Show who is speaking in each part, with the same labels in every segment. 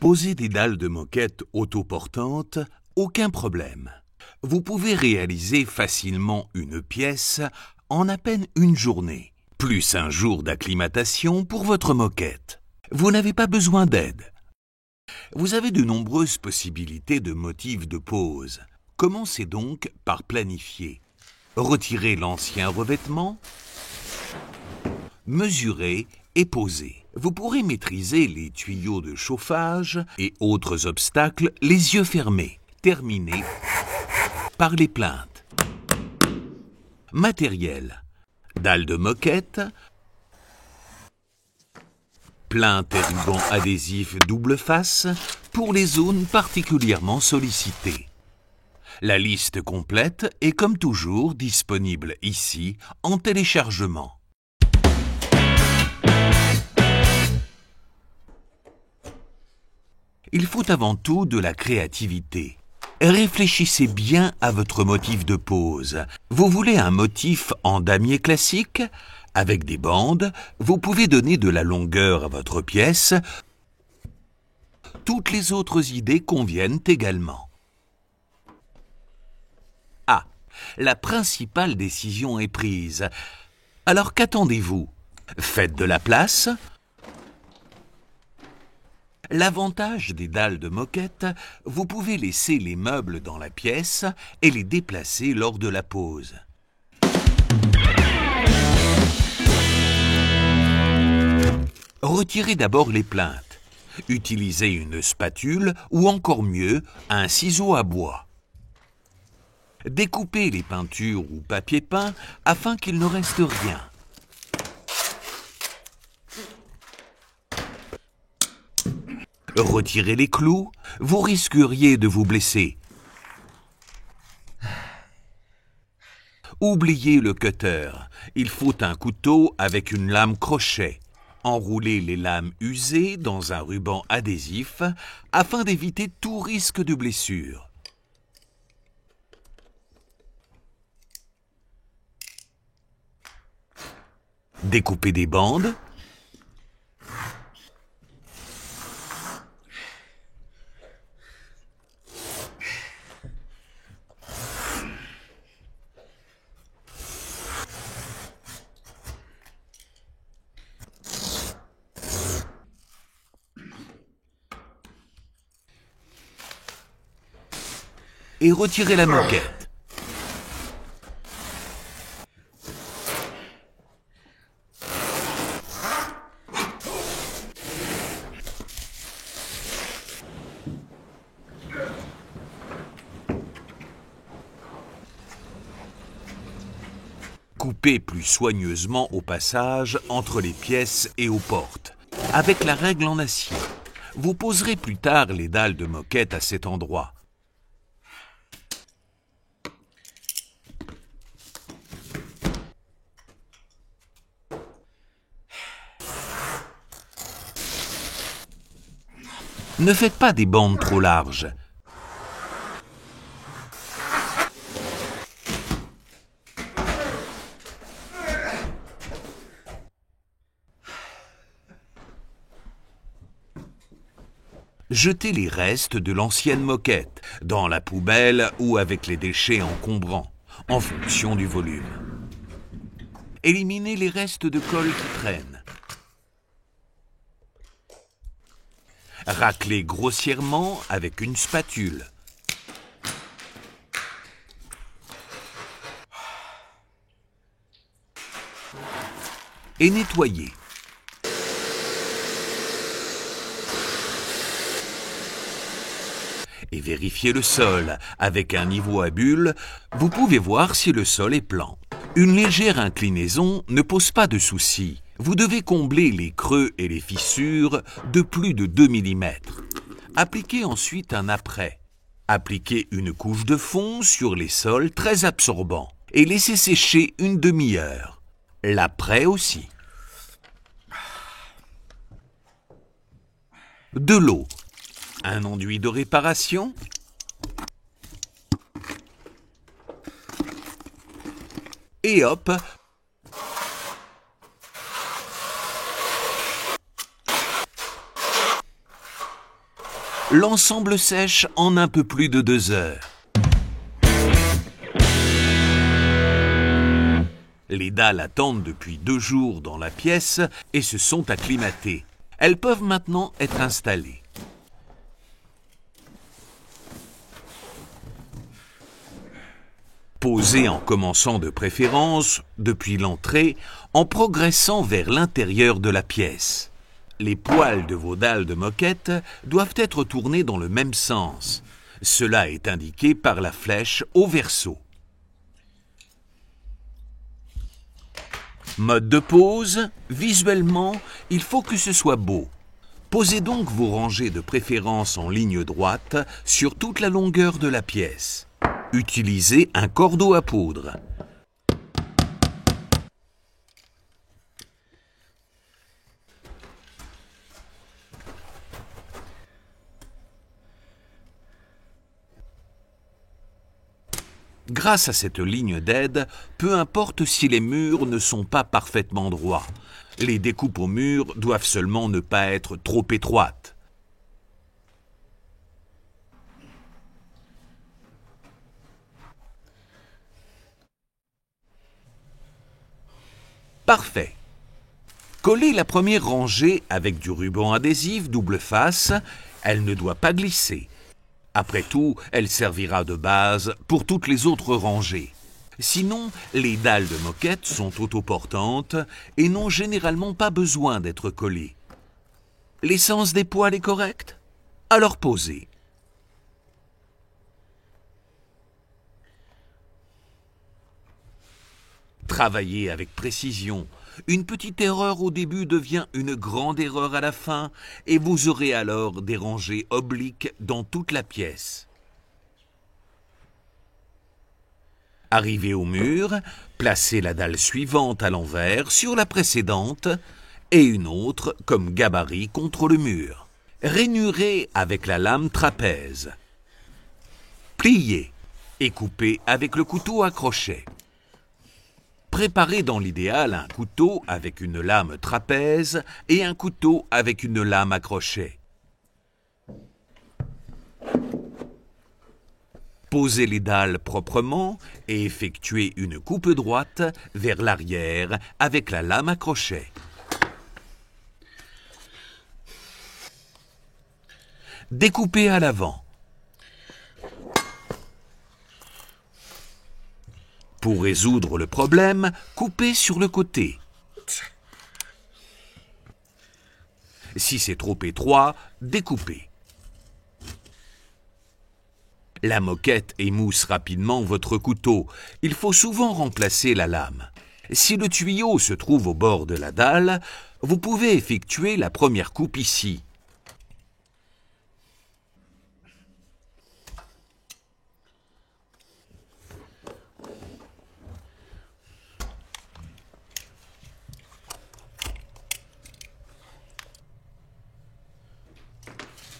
Speaker 1: Poser des dalles de moquette autoportantes, aucun problème. Vous pouvez réaliser facilement une pièce en à peine une journée, plus un jour d'acclimatation pour votre moquette. Vous n'avez pas besoin d'aide. Vous avez de nombreuses possibilités de motifs de pose. Commencez donc par planifier. Retirez l'ancien revêtement, mesurez et posez. Vous pourrez maîtriser les tuyaux de chauffage et autres obstacles les yeux fermés. Terminez par les plaintes. Matériel: dalles de moquette, plaintes et rubans adhésifs double face pour les zones particulièrement sollicitées. La liste complète est comme toujours disponible ici en téléchargement. Il faut avant tout de la créativité. Réfléchissez bien à votre motif de pose. Vous voulez un motif en damier classique? Avec des bandes, vous pouvez donner de la longueur à votre pièce. Toutes les autres idées conviennent également. Ah, la principale décision est prise. Alors qu'attendez-vous? Faites de la place. L'avantage des dalles de moquette, vous pouvez laisser les meubles dans la pièce et les déplacer lors de la pose. Retirez d'abord les plaintes. Utilisez une spatule ou encore mieux, un ciseau à bois. Découpez les peintures ou papier peint afin qu'il ne reste rien. Retirez les clous, vous risqueriez de vous blesser. Oubliez le cutter. Il faut un couteau avec une lame crochet. Enroulez les lames usées dans un ruban adhésif afin d'éviter tout risque de blessure. Découpez des bandes. Et retirez la moquette. Coupez plus soigneusement au passage entre les pièces et aux portes, avec la règle en acier. Vous poserez plus tard les dalles de moquette à cet endroit. Ne faites pas des bandes trop larges. Jetez les restes de l'ancienne moquette dans la poubelle ou avec les déchets encombrants, en fonction du volume. Éliminez les restes de colle qui traînent. Raclez grossièrement avec une spatule. Et nettoyez. Et vérifiez le sol. Avec un niveau à bulles, vous pouvez voir si le sol est plan. Une légère inclinaison ne pose pas de souci. Vous devez combler les creux et les fissures de plus de 2 mm. Appliquez ensuite un après. Appliquez une couche de fond sur les sols très absorbants et laissez sécher une demi-heure. L'après aussi. De l'eau. Un enduit de réparation. Et hop, L'ensemble sèche en un peu plus de 2 heures. Les dalles attendent depuis 2 jours dans la pièce et se sont acclimatées. Elles peuvent maintenant être installées. Posez en commençant de préférence depuis l'entrée, en progressant vers l'intérieur de la pièce. Les poils de vos dalles de moquette doivent être tournés dans le même sens. Cela est indiqué par la flèche au verso. Mode de pose, visuellement, il faut que ce soit beau. Posez donc vos rangées de préférence en ligne droite sur toute la longueur de la pièce. Utilisez un cordeau à poudre. Grâce à cette ligne d'aide, peu importe si les murs ne sont pas parfaitement droits. Les découpes au mur doivent seulement ne pas être trop étroites. Parfait. Collez la première rangée avec du ruban adhésif double face. Elle ne doit pas glisser. Après tout, elle servira de base pour toutes les autres rangées. Sinon, les dalles de moquette sont autoportantes et n'ont généralement pas besoin d'être collées. L'essence des poils est correcte? Alors posez. Travaillez avec précision. Une petite erreur au début devient une grande erreur à la fin et vous aurez alors des rangées obliques dans toute la pièce. Arrivé au mur, placez la dalle suivante à l'envers sur la précédente et une autre comme gabarit contre le mur. Rainurez avec la lame trapèze. Pliez et coupez avec le couteau à crochet. Préparez dans l'idéal un couteau avec une lame trapèze et un couteau avec une lame à crochet. Posez les dalles proprement et effectuez une coupe droite vers l'arrière avec la lame à crochet. Découpez à l'avant. Pour résoudre le problème, coupez sur le côté. Si c'est trop étroit, découpez. La moquette émousse rapidement votre couteau. Il faut souvent remplacer la lame. Si le tuyau se trouve au bord de la dalle, vous pouvez effectuer la première coupe ici.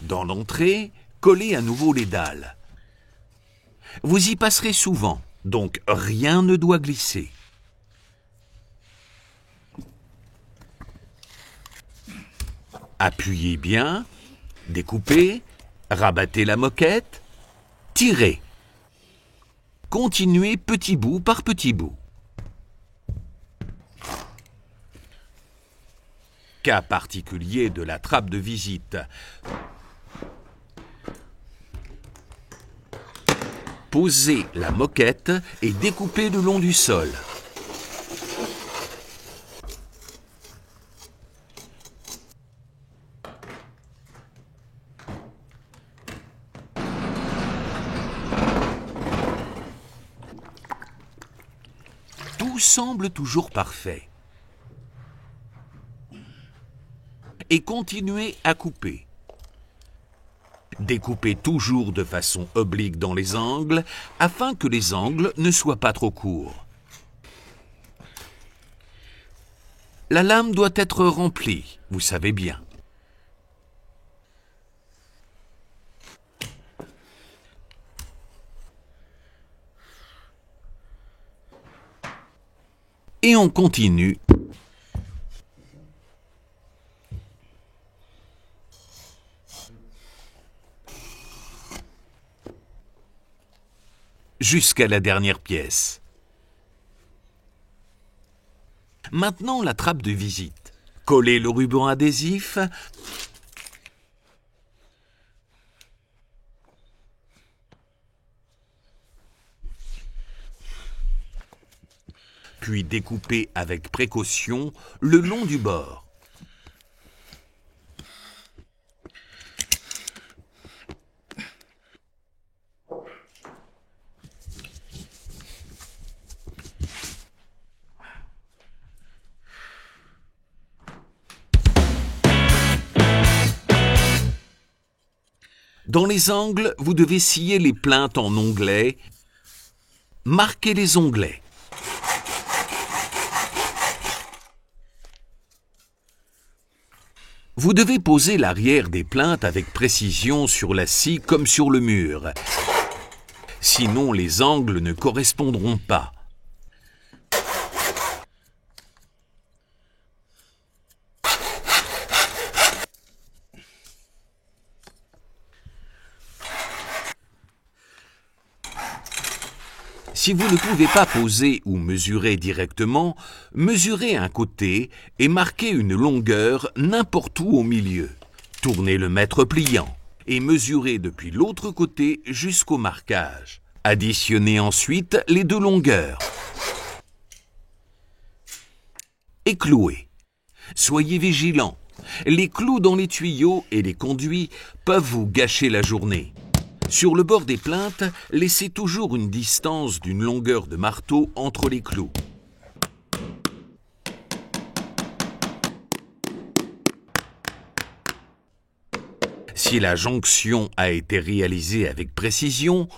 Speaker 1: Dans l'entrée, collez à nouveau les dalles. Vous y passerez souvent, donc rien ne doit glisser. Appuyez bien, découpez, rabattez la moquette, tirez. Continuez petit bout par petit bout. Cas particulier de la trappe de visite. Posez la moquette et découpez le long du sol. Tout semble toujours parfait. Et continuez à couper. Découpez toujours de façon oblique dans les angles, afin que les angles ne soient pas trop courts. La lame doit être remplie, vous savez bien. Et on continue. jusqu'à la dernière pièce. Maintenant, la trappe de visite. Collez le ruban adhésif. Puis découpez avec précaution le long du bord. Dans les angles, vous devez scier les plinthes en onglets. Marquez les onglets. Vous devez poser l'arrière des plinthes avec précision sur la scie comme sur le mur. Sinon, les angles ne correspondront pas. Si vous ne pouvez pas poser ou mesurer directement, mesurez un côté et marquez une longueur n'importe où au milieu. Tournez le mètre pliant et mesurez depuis l'autre côté jusqu'au marquage. Additionnez ensuite les deux longueurs. Et clouez. Soyez vigilants. Les clous dans les tuyaux et les conduits peuvent vous gâcher la journée. Sur le bord des plinthes, laissez toujours une distance d'une longueur de marteau entre les clous. Si la jonction a été réalisée avec précision,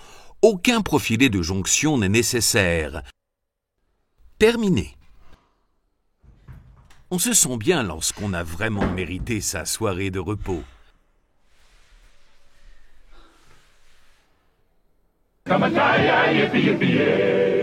Speaker 1: aucun profilé de jonction n'est nécessaire. Terminé. On se sent bien lorsqu'on a vraiment mérité sa soirée de repos.
Speaker 2: Come on, yippee, yippee, yay.